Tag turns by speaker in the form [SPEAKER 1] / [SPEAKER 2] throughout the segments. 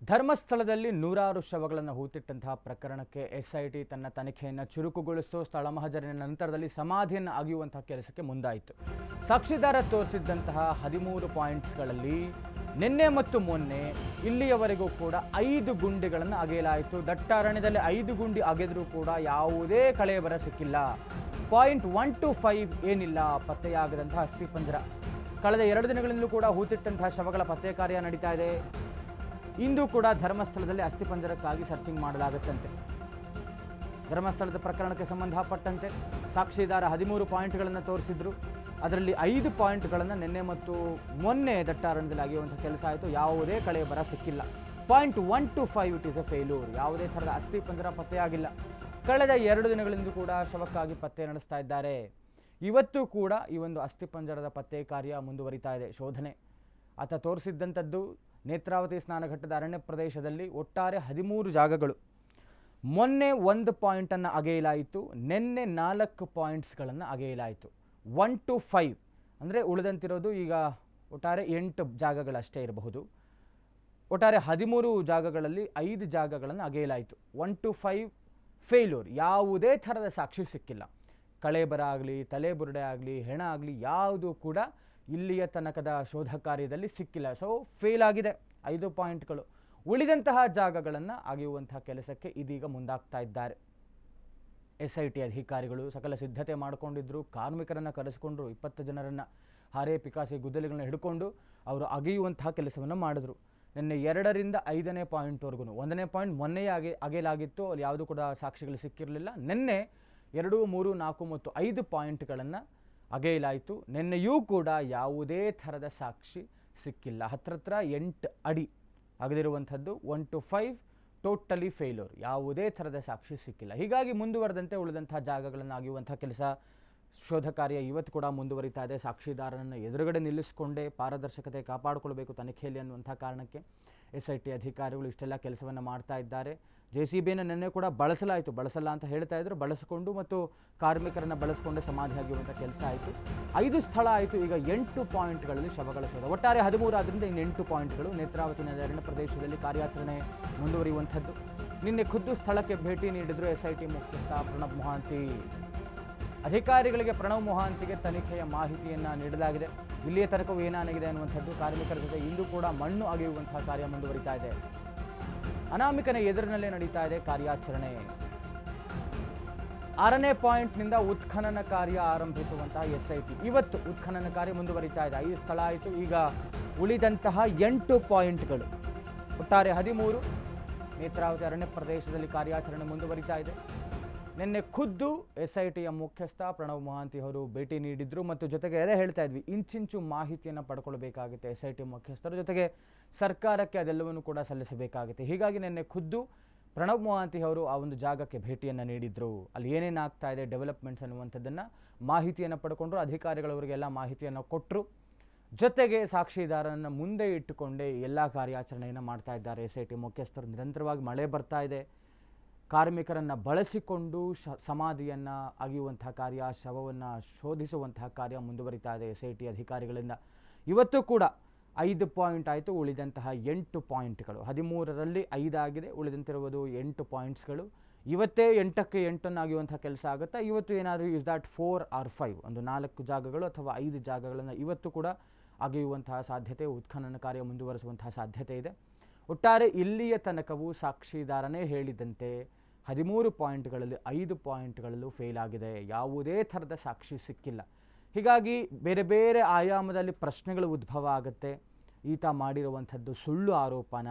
[SPEAKER 1] ಧರ್ಮಸ್ಥಳದಲ್ಲಿ ನೂರಾರು ಶವಗಳನ್ನು ಹೂತಿಟ್ಟಂತಹ ಪ್ರಕರಣಕ್ಕೆ ಎಸ್ಐಟಿ ತನ್ನ ತನಿಖೆಯನ್ನು ಚುರುಕುಗೊಳಿಸಿತು. ಸ್ಥಳ ಮಹಜರಿನ ನಂತರದಲ್ಲಿ ಸಮಾಧಿಯನ್ನು ಅಗೆಯುವಂತಹ ಕೆಲಸಕ್ಕೆ ಮುಂದಾಯಿತು. ಸಾಕ್ಷಿದಾರ ತೋರಿಸಿದ್ದಂತಹ 13 ಪಾಯಿಂಟ್ಸ್ಗಳಲ್ಲಿ ನಿನ್ನೆ ಮತ್ತು ಮೊನ್ನೆ ಇಲ್ಲಿಯವರೆಗೂ ಕೂಡ 5 ಗುಂಡಿಗಳನ್ನು ಅಗೆಯಲಾಯಿತು. ದಟ್ಟಾರಣ್ಯದಲ್ಲಿ 5 ಗುಂಡಿ ಅಗೆದರೂ ಕೂಡ ಯಾವುದೇ ಕಳೆಬರ ಸಿಕ್ಕಿಲ್ಲ. ಪಾಯಿಂಟ್ 1 to 5 ಏನಿಲ್ಲ, ಪತ್ತೆಯಾಗದಂತಹ ಅಸ್ಥಿಪಂಜರ. ಕಳೆದ 2 ದಿನಗಳಿಂದಲೂ ಕೂಡ ಹೂತಿಟ್ಟಂತಹ ಶವಗಳ ಪತ್ತೆ ಕಾರ್ಯ ನಡೀತಾ ಇದೆ. ಇಂದು ಕೂಡ ಧರ್ಮಸ್ಥಳದಲ್ಲಿ ಅಸ್ಥಿಪಂಜರಕ್ಕಾಗಿ ಸರ್ಚಿಂಗ್ ಮಾಡಲಾಗುತ್ತಂತೆ. ಧರ್ಮಸ್ಥಳದ ಪ್ರಕರಣಕ್ಕೆ ಸಂಬಂಧಪಟ್ಟಂತೆ ಸಾಕ್ಷಿದಾರ 13 ಪಾಯಿಂಟ್ಗಳನ್ನು ತೋರಿಸಿದ್ರು. ಅದರಲ್ಲಿ 5 ಪಾಯಿಂಟ್ಗಳನ್ನು ನಿನ್ನೆ ಮತ್ತು ಮೊನ್ನೆ ದಟ್ಟಾರಣ್ಯದಲ್ಲಿ ಆಗಿರುವಂಥ ಕೆಲಸ ಆಯಿತು. ಯಾವುದೇ ಕಳೆ ಬರ ಸಿಕ್ಕಿಲ್ಲ. Point 1 to 5 it is A failure. ಯಾವುದೇ ಥರದ ಅಸ್ಥಿಪಂಜರ ಪತ್ತೆಯಾಗಿಲ್ಲ. ಕಳೆದ 2 ದಿನಗಳಿಂದ ಕೂಡ ಶವಕ್ಕಾಗಿ ಪತ್ತೆ ನಡೆಸ್ತಾ ಇದ್ದಾರೆ. ಇವತ್ತು ಕೂಡ ಈ ಒಂದು ಅಸ್ಥಿಪಂಜರದ ಪತ್ತೆ ಕಾರ್ಯ ಮುಂದುವರಿತಾ ಇದೆ. ಶೋಧನೆ ಆತ ತೋರಿಸಿದ್ದಂಥದ್ದು ನೇತ್ರಾವತಿ ಸ್ನಾನಘಟ್ಟದ ಅರಣ್ಯ ಪ್ರದೇಶದಲ್ಲಿ ಒಟ್ಟಾರೆ 13 ಜಾಗಗಳು. ಮೊನ್ನೆ 1 ಪಾಯಿಂಟನ್ನು ಅಗೆಯಲಾಯಿತು. ನಿನ್ನೆ 4 ಪಾಯಿಂಟ್ಸ್ಗಳನ್ನು ಅಗೆಯಲಾಯಿತು. 1 to 5 ಅಂದರೆ ಉಳಿದಂತಿರೋದು ಈಗ ಒಟ್ಟಾರೆ 8 ಜಾಗಗಳಷ್ಟೇ ಇರಬಹುದು. ಒಟ್ಟಾರೆ 13 ಜಾಗಗಳಲ್ಲಿ 5 ಜಾಗಗಳನ್ನು ಅಗೆಯಲಾಯಿತು. 1 to 5 ಫೇಲ್ಯೂರ್. ಯಾವುದೇ ಥರದ ಸಾಕ್ಷಿ ಸಿಕ್ಕಿಲ್ಲ. ಕಳೇಬರ ಆಗಲಿ, ತಲೆಬುರುಡೆ ಆಗಲಿ, ಹೆಣ ಆಗಲಿ ಯಾವುದೂ ಕೂಡ ಇಲ್ಲಿಯ ತನಕದ ಶೋಧ ಕಾರ್ಯದಲ್ಲಿ ಸಿಕ್ಕಿಲ್ಲ. ಸೊ ಫೇಲ್ ಆಗಿದೆ 5 ಪಾಯಿಂಟ್ಗಳು. ಉಳಿದಂತಹ ಜಾಗಗಳನ್ನು ಅಗೆಯುವಂತಹ ಕೆಲಸಕ್ಕೆ ಇದೀಗ ಮುಂದಾಗ್ತಾ ಇದ್ದಾರೆ. ಎಸ್ಐಟಿ ಅಧಿಕಾರಿಗಳು ಸಕಲ ಸಿದ್ಧತೆ ಮಾಡಿಕೊಂಡಿದ್ದರು. ಕಾರ್ಮಿಕರನ್ನು ಕರೆಸಿಕೊಂಡ್ರು. 20 ಜನರನ್ನು ಹಾರೆ ಪಿಕಾಸಿ ಗುದ್ದಲಿಗಳನ್ನ ಹಿಡ್ಕೊಂಡು ಅವರು ಅಗೆಯುವಂತಹ ಕೆಲಸವನ್ನು ಮಾಡಿದ್ರು. ನಿನ್ನೆ 2ರಿಂದ 5ನೇ ಪಾಯಿಂಟ್ವರೆಗೂ 1ನೇ ಪಾಯಿಂಟ್ ಮೊನ್ನೆಯೇ ಅಗೆಯಲಾಗಿತ್ತು. ಅಲ್ಲಿ ಯಾವುದೂ ಕೂಡ ಸಾಕ್ಷಿಗಳು ಸಿಕ್ಕಿರಲಿಲ್ಲ. ನಿನ್ನೆ 2, 3, 4 ಮತ್ತು 5 ಪಾಯಿಂಟ್ಗಳನ್ನು ಅಗೆಯಲಾಯಿತು. ನಿನ್ನೆಯೂ ಕೂಡ ಯಾವುದೇ ಥರದ ಸಾಕ್ಷಿ ಸಿಕ್ಕಿಲ್ಲ. ಹತ್ರ 8 ಅಡಿ ಅಗೆದಿರುವಂಥದ್ದು. 1 to 5 ಟೋಟಲಿ ಫೇಲ್ಯೂರ್. ಯಾವುದೇ ಥರದ ಸಾಕ್ಷಿ ಸಿಕ್ಕಿಲ್ಲ. ಹೀಗಾಗಿ ಮುಂದುವರೆದಂತೆ ಉಳಿದಂಥ ಜಾಗಗಳನ್ನು ಅಗೆಯುವಂಥ ಕೆಲಸ ಶೋಧ ಕಾರ್ಯ ಇವತ್ತು ಕೂಡ ಮುಂದುವರಿತಾ ಇದೆ. ಸಾಕ್ಷಿದಾರನನ್ನು ಎದುರುಗಡೆ ನಿಲ್ಲಿಸಿಕೊಂಡೇ ಪಾರದರ್ಶಕತೆ ಕಾಪಾಡಿಕೊಳ್ಬೇಕು ತನಿಖೆಯಲ್ಲಿ ಅನ್ನುವಂಥ ಕಾರಣಕ್ಕೆ ಎಸ್ಐಟಿ ಅಧಿಕಾರಿಗಳು ಇಷ್ಟೆಲ್ಲ ಕೆಲಸವನ್ನು ಮಾಡ್ತಾ ಇದ್ದಾರೆ. JCBಯನ್ನು ನಿನ್ನೆ ಕೂಡ ಬಳಸಲಾಯಿತು. ಬಳಸಲ್ಲ ಅಂತ ಹೇಳ್ತಾ ಇದ್ರು. ಬಳಸಿಕೊಂಡು ಮತ್ತು ಕಾರ್ಮಿಕರನ್ನು ಬಳಸಿಕೊಂಡೇ ಸಮಾಧಿ ಆಗಿರುವಂಥ ಕೆಲಸ ಆಯಿತು. 5 ಸ್ಥಳ ಆಯಿತು. ಈಗ 8 ಪಾಯಿಂಟ್ಗಳಲ್ಲಿ ಶವಗಳ ಶೋಧ. ಒಟ್ಟಾರೆ 13 ಆದ್ದರಿಂದ ಇನ್ನು 8 ಪಾಯಿಂಟ್ಗಳು. ನೇತ್ರಾವತಿ ನದಿ ಅರಣ್ಯ ಪ್ರದೇಶದಲ್ಲಿ ಕಾರ್ಯಾಚರಣೆ ಮುಂದುವರಿಯುವಂಥದ್ದು. ನಿನ್ನೆ ಖುದ್ದು ಸ್ಥಳಕ್ಕೆ ಭೇಟಿ ನೀಡಿದ್ರು ಎಸ್ಐಟಿ ಮುಖ್ಯಸ್ಥ ಪ್ರಣಬ್ ಮೊಹಾಂತಿ. ಅಧಿಕಾರಿಗಳಿಗೆ ಪ್ರಣಬ್ ಮೊಹಾಂತಿಗೆ ತನಿಖೆಯ ಮಾಹಿತಿಯನ್ನು ನೀಡಲಾಗಿದೆ. ಇಲ್ಲಿಯ ತನಕವೂ ಏನಾಗಿದೆ ಅನ್ನುವಂಥದ್ದು. ಕಾರ್ಮಿಕರ ಜೊತೆ ಇಂದು ಕೂಡ ಮಣ್ಣು ಅಗೆಯುವಂತಹ ಕಾರ್ಯ ಮುಂದುವರಿತಾ ಇದೆ. ಅನಾಮಿಕನ ಎದುರಿನಲ್ಲೇ ನಡೀತಾ ಇದೆ ಕಾರ್ಯಾಚರಣೆ. 6ನೇ ಪಾಯಿಂಟ್ನಿಂದ ಉತ್ಖನನ ಕಾರ್ಯ ಆರಂಭಿಸುವಂತಹ ಎಸ್ಐಟಿ ಇವತ್ತು ಉತ್ಖನನ ಕಾರ್ಯ ಮುಂದುವರಿತಾ ಇದೆ. 5 ಸ್ಥಳ ಆಯಿತು. ಈಗ ಉಳಿದಂತಹ 8 ಪಾಯಿಂಟ್ಗಳು. ಒಟ್ಟಾರೆ 13 ನೇತ್ರಾವತಿ ಅರಣ್ಯ ಪ್ರದೇಶದಲ್ಲಿ ಕಾರ್ಯಾಚರಣೆ ಮುಂದುವರಿತಾ ಇದೆ. ನಿನ್ನೆ ಖುದ್ದು ಎಸ್ಐಟಿಯ ಮುಖ್ಯಸ್ಥ ಪ್ರಣಬ್ ಮೊಹಾಂತಿ ಅವರು ಭೇಟಿ ನೀಡಿದ್ರು ಮತ್ತು ಜೊತೆಗೆ ಅದೇ ಹೇಳ್ತಾ ಇದ್ವಿ, ಇಂಚಿಂಚು ಮಾಹಿತಿಯನ್ನು ಪಡ್ಕೊಳ್ಬೇಕಾಗುತ್ತೆ ಎಸ್ಐಟಿ ಮುಖ್ಯಸ್ಥರ ಜೊತೆಗೆ ಸರ್ಕಾರಕ್ಕೆ ಅದೆಲ್ಲವನ್ನು ಕೂಡ ಸಲ್ಲಿಸಬೇಕಾಗುತ್ತೆ. ಹೀಗಾಗಿ ನಿನ್ನೆ ಖುದ್ದು ಪ್ರಣಬ್ ಮೊಹಾಂತಿ ಅವರು ಆ ಒಂದು ಜಾಗಕ್ಕೆ ಭೇಟಿಯನ್ನು ನೀಡಿದ್ರು. ಅಲ್ಲಿ ಏನೇನು ಆಗ್ತಾ ಇದೆ ಡೆವಲಪ್ಮೆಂಟ್ಸ್ ಅನ್ನುವಂಥದ್ದನ್ನು ಮಾಹಿತಿಯನ್ನು ಪಡ್ಕೊಂಡ್ರು. ಅಧಿಕಾರಿಗಳವರಿಗೆಲ್ಲ ಮಾಹಿತಿಯನ್ನು ಕೊಟ್ಟರು. ಜೊತೆಗೆ ಸಾಕ್ಷಿದಾರನನ್ನು ಮುಂದೆ ಇಟ್ಟುಕೊಂಡೇ ಎಲ್ಲ ಕಾರ್ಯಾಚರಣೆಯನ್ನು ಮಾಡ್ತಾ ಇದ್ದಾರೆ ಎಸ್ಐಟಿ ಮುಖ್ಯಸ್ಥರು. ನಿರಂತರವಾಗಿ ಮಳೆ ಬರ್ತಾ ಇದೆ. ಕಾರ್ಮಿಕರನ್ನು ಬಳಸಿಕೊಂಡು ಸಮಾಧಿಯನ್ನು ಅಗೆಯುವಂತಹ ಕಾರ್ಯ, ಶವವನ್ನು ಶೋಧಿಸುವಂತಹ ಕಾರ್ಯ ಮುಂದುವರಿತಾ ಇದೆ ಎಸ್ಐಟಿ ಅಧಿಕಾರಿಗಳಿಂದ. ಇವತ್ತು ಕೂಡ 5 ಪಾಯಿಂಟ್ ಆಯಿತು. ಉಳಿದಂತಹ 8 ಪಾಯಿಂಟ್ಗಳು. 13ರಲ್ಲಿ 5 ಆಗಿದೆ. ಉಳಿದಂತಿರುವುದು 8 ಪಾಯಿಂಟ್ಸ್ಗಳು. ಇವತ್ತೇ 8ಕ್ಕೆ 8 ಅಗೆಯುವಂಥ ಕೆಲಸ ಆಗುತ್ತೆ. ಇವತ್ತು ಏನಾದರೂ ಇಸ್ ದಾಟ್ 4 or 5 ಒಂದು 4 ಜಾಗಗಳು ಅಥವಾ 5 ಜಾಗಗಳನ್ನು ಇವತ್ತು ಕೂಡ ಅಗೆಯುವಂತಹ ಸಾಧ್ಯತೆ, ಉತ್ಖನನ ಕಾರ್ಯ ಮುಂದುವರಿಸುವಂತಹ ಸಾಧ್ಯತೆ ಇದೆ. ಒಟ್ಟಾರೆ ಇಲ್ಲಿಯ ತನಕವೂ ಸಾಕ್ಷಿದಾರನೇ ಹೇಳಿದಂತೆ 13 ಪಾಯಿಂಟ್ಗಳಲ್ಲಿ 5 ಪಾಯಿಂಟ್ಗಳಲ್ಲೂ ಫೇಲ್ ಆಗಿದೆ. ಯಾವುದೇ ಥರದ ಸಾಕ್ಷಿ ಸಿಕ್ಕಿಲ್ಲ. ಹೀಗಾಗಿ ಬೇರೆ ಬೇರೆ ಆಯಾಮದಲ್ಲಿ ಪ್ರಶ್ನೆಗಳು ಉದ್ಭವ ಆಗುತ್ತೆ. ಈತ ಮಾಡಿರುವಂಥದ್ದು ಸುಳ್ಳು ಆರೋಪನ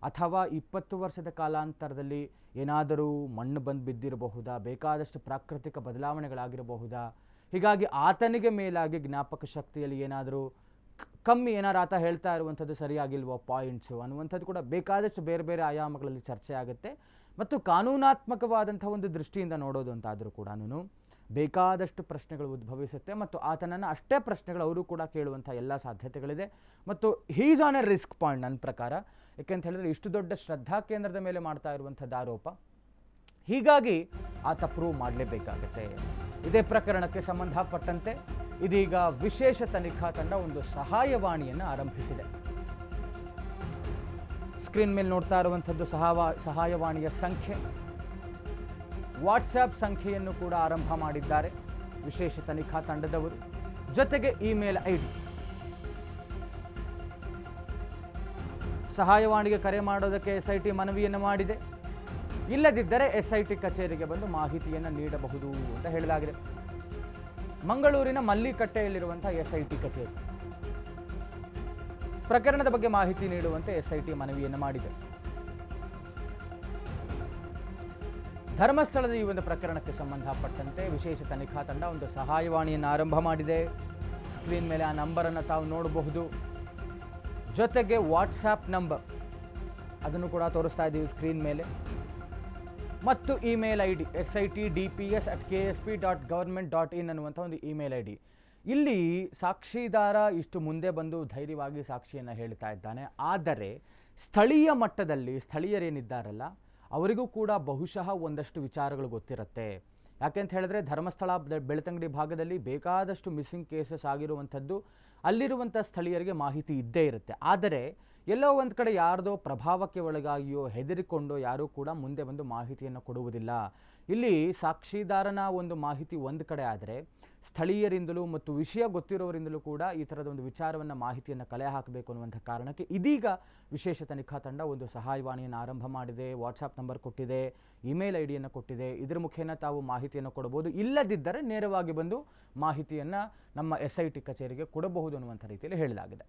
[SPEAKER 1] ಅಥವಾ 20 ವರ್ಷದ ಕಾಲಾಂತರದಲ್ಲಿ ಏನಾದರೂ ಮಣ್ಣು ಬಂದು ಬಿದ್ದಿರಬಹುದಾ, ಬೇಕಾದಷ್ಟು ಪ್ರಾಕೃತಿಕ ಬದಲಾವಣೆಗಳಾಗಿರಬಹುದಾ, ಹೀಗಾಗಿ ಆತನಿಗೆ ಮೇಲಾಗಿ ಜ್ಞಾಪಕ ಶಕ್ತಿಯಲ್ಲಿ ಏನಾದರೂ ಕಮ್ಮಿ ಏನಾರು ಆತ ಹೇಳ್ತಾ ಇರುವಂಥದ್ದು ಸರಿಯಾಗಿಲ್ವೋ ಪಾಯಿಂಟ್ಸು ಅನ್ನುವಂಥದ್ದು ಕೂಡ ಬೇಕಾದಷ್ಟು ಬೇರೆ ಬೇರೆ ಆಯಾಮಗಳಲ್ಲಿ ಚರ್ಚೆ ಆಗುತ್ತೆ. ಮತ್ತು ಕಾನೂನಾತ್ಮಕವಾದಂಥ ಒಂದು ದೃಷ್ಟಿಯಿಂದ ನೋಡೋದು ಅಂತಾದರೂ ಕೂಡ ಬೇಕಾದಷ್ಟು ಪ್ರಶ್ನೆಗಳು ಉದ್ಭವಿಸುತ್ತೆ ಮತ್ತು ಆತನನ್ನು ಅಷ್ಟೇ ಪ್ರಶ್ನೆಗಳು ಅವರು ಕೂಡ ಕೇಳುವಂಥ ಎಲ್ಲ ಸಾಧ್ಯತೆಗಳಿದೆ. ಮತ್ತು he's on a risk point ನನ್ನ ಪ್ರಕಾರ. ಯಾಕೆಂತ ಹೇಳಿದ್ರೆ ಇಷ್ಟು ದೊಡ್ಡ ಶ್ರದ್ಧಾ ಕೇಂದ್ರದ ಮೇಲೆ ಮಾಡ್ತಾ ಇರುವಂಥದ್ದು ಆರೋಪ. ಹೀಗಾಗಿ ಆತ ಪ್ರೂವ್ ಮಾಡಲೇಬೇಕಾಗುತ್ತೆ. ಇದೇ ಪ್ರಕರಣಕ್ಕೆ ಸಂಬಂಧಪಟ್ಟಂತೆ ಇದೀಗ ವಿಶೇಷ ತನಿಖಾ ತಂಡ ಒಂದು ಸಹಾಯವಾಣಿಯನ್ನು ಆರಂಭಿಸಿದೆ. ಸ್ಕ್ರೀನ್ ಮೇಲೆ ನೋಡ್ತಾ ಇರುವಂಥದ್ದು ಸಹಾಯವಾಣಿಯ ಸಂಖ್ಯೆ. ವಾಟ್ಸ್ಆ್ಯಪ್ ಸಂಖ್ಯೆಯನ್ನು ಕೂಡ ಆರಂಭ ಮಾಡಿದ್ದಾರೆ ವಿಶೇಷ ತನಿಖಾ ತಂಡದವರು. ಜೊತೆಗೆ ಇಮೇಲ್ ID. ಸಹಾಯವಾಣಿಗೆ ಕರೆ ಮಾಡೋದಕ್ಕೆ SIT ಮನವಿಯನ್ನು ಮಾಡಿದೆ. ಇಲ್ಲದಿದ್ದರೆ SIT ಕಚೇರಿಗೆ ಬಂದು ಮಾಹಿತಿಯನ್ನು ನೀಡಬಹುದು ಅಂತ ಹೇಳಲಾಗಿದೆ. ಮಂಗಳೂರಿನ ಮಲ್ಲಿಕಟ್ಟೆಯಲ್ಲಿರುವಂಥ SIT ಕಚೇರಿ ಪ್ರಕರಣದ ಬಗ್ಗೆ ಮಾಹಿತಿ ನೀಡುವಂತೆ SIT ಮನವಿಯನ್ನು ಮಾಡಿದೆ. ಧರ್ಮಸ್ಥಳದ ಈ ಒಂದು ಪ್ರಕರಣಕ್ಕೆ ಸಂಬಂಧಪಟ್ಟಂತೆ ವಿಶೇಷ ತನಿಖಾ ತಂಡ ಒಂದು ಸಹಾಯವಾಣಿಯನ್ನು ಆರಂಭ ಮಾಡಿದೆ. ಸ್ಕ್ರೀನ್ ಮೇಲೆ ಆ ನಂಬರನ್ನು ತಾವು ನೋಡಬಹುದು. ಜೊತೆಗೆ ವಾಟ್ಸ್ಆ್ಯಪ್ ನಂಬರ್ ಅದನ್ನು ಕೂಡ ತೋರಿಸ್ತಾ ಇದ್ದೀವಿ ಸ್ಕ್ರೀನ್ ಮೇಲೆ. ಮತ್ತು ಇಮೇಲ್ ID sitdps@ksp.government.in ಅನ್ನುವಂಥ ಒಂದು ಇಮೇಲ್ ID. ಇಲ್ಲಿ ಸಾಕ್ಷಿದಾರ ಇಷ್ಟು ಮುಂದೆ ಬಂದು ಧೈರ್ಯವಾಗಿ ಸಾಕ್ಷಿಯನ್ನು ಹೇಳ್ತಾ ಇದ್ದಾನೆ. ಆದರೆ ಸ್ಥಳೀಯ ಮಟ್ಟದಲ್ಲಿ ಸ್ಥಳೀಯರೇನಿದ್ದಾರಲ್ಲ ಅವರಿಗೂ ಕೂಡ ಬಹುಶಃ ಒಂದಷ್ಟು ವಿಚಾರಗಳು ಗೊತ್ತಿರುತ್ತೆ. ಯಾಕೆಂತ ಹೇಳಿದ್ರೆ ಧರ್ಮಸ್ಥಳ ಬೆಳ್ತಂಗಡಿ ಭಾಗದಲ್ಲಿ ಬೇಕಾದಷ್ಟು ಮಿಸ್ಸಿಂಗ್ ಕೇಸಸ್ ಆಗಿರುವಂಥದ್ದು ಅಲ್ಲಿರುವಂಥ ಸ್ಥಳೀಯರಿಗೆ ಮಾಹಿತಿ ಇದ್ದೇ ಇರುತ್ತೆ. ಆದರೆ ಎಲ್ಲೋ ಒಂದು ಕಡೆ ಯಾರ್ದೋ ಪ್ರಭಾವಕ್ಕೆ ಒಳಗಾಗಿಯೋ ಹೆದರಿಕೊಂಡೋ ಯಾರೂ ಕೂಡ ಮುಂದೆ ಬಂದು ಮಾಹಿತಿಯನ್ನು ಕೊಡುವುದಿಲ್ಲ. ಇಲ್ಲಿ ಸಾಕ್ಷಿದಾರನ ಒಂದು ಮಾಹಿತಿ ಒಂದು ಕಡೆ ಆದರೆ ಸ್ಥಳೀಯರಿಂದಲೂ ಮತ್ತು ವಿಷಯ ಗೊತ್ತಿರೋರಿಂದಲೂ ಕೂಡ ಈ ಥರದ ಒಂದು ವಿಚಾರವನ್ನು ಮಾಹಿತಿಯನ್ನು ಕಲೆ ಹಾಕಬೇಕು ಅನ್ನುವಂಥ ಕಾರಣಕ್ಕೆ ಇದೀಗ ವಿಶೇಷ ತನಿಖಾ ತಂಡ ಒಂದು ಸಹಾಯವಾಣಿಯನ್ನು ಆರಂಭ ಮಾಡಿದೆ. ವಾಟ್ಸಪ್ ನಂಬರ್ ಕೊಟ್ಟಿದೆ, ಇಮೇಲ್ IDಯನ್ನು ಕೊಟ್ಟಿದೆ. ಇದರ ಮುಖೇನ ತಾವು ಮಾಹಿತಿಯನ್ನು ಕೊಡಬಹುದು. ಇಲ್ಲದಿದ್ದರೆ ನೇರವಾಗಿ ಬಂದು ಮಾಹಿತಿಯನ್ನು ನಮ್ಮ SIT ಕಚೇರಿಗೆ ಕೊಡಬಹುದು ಅನ್ನುವಂಥ ರೀತಿಯಲ್ಲಿ ಹೇಳಲಾಗಿದೆ.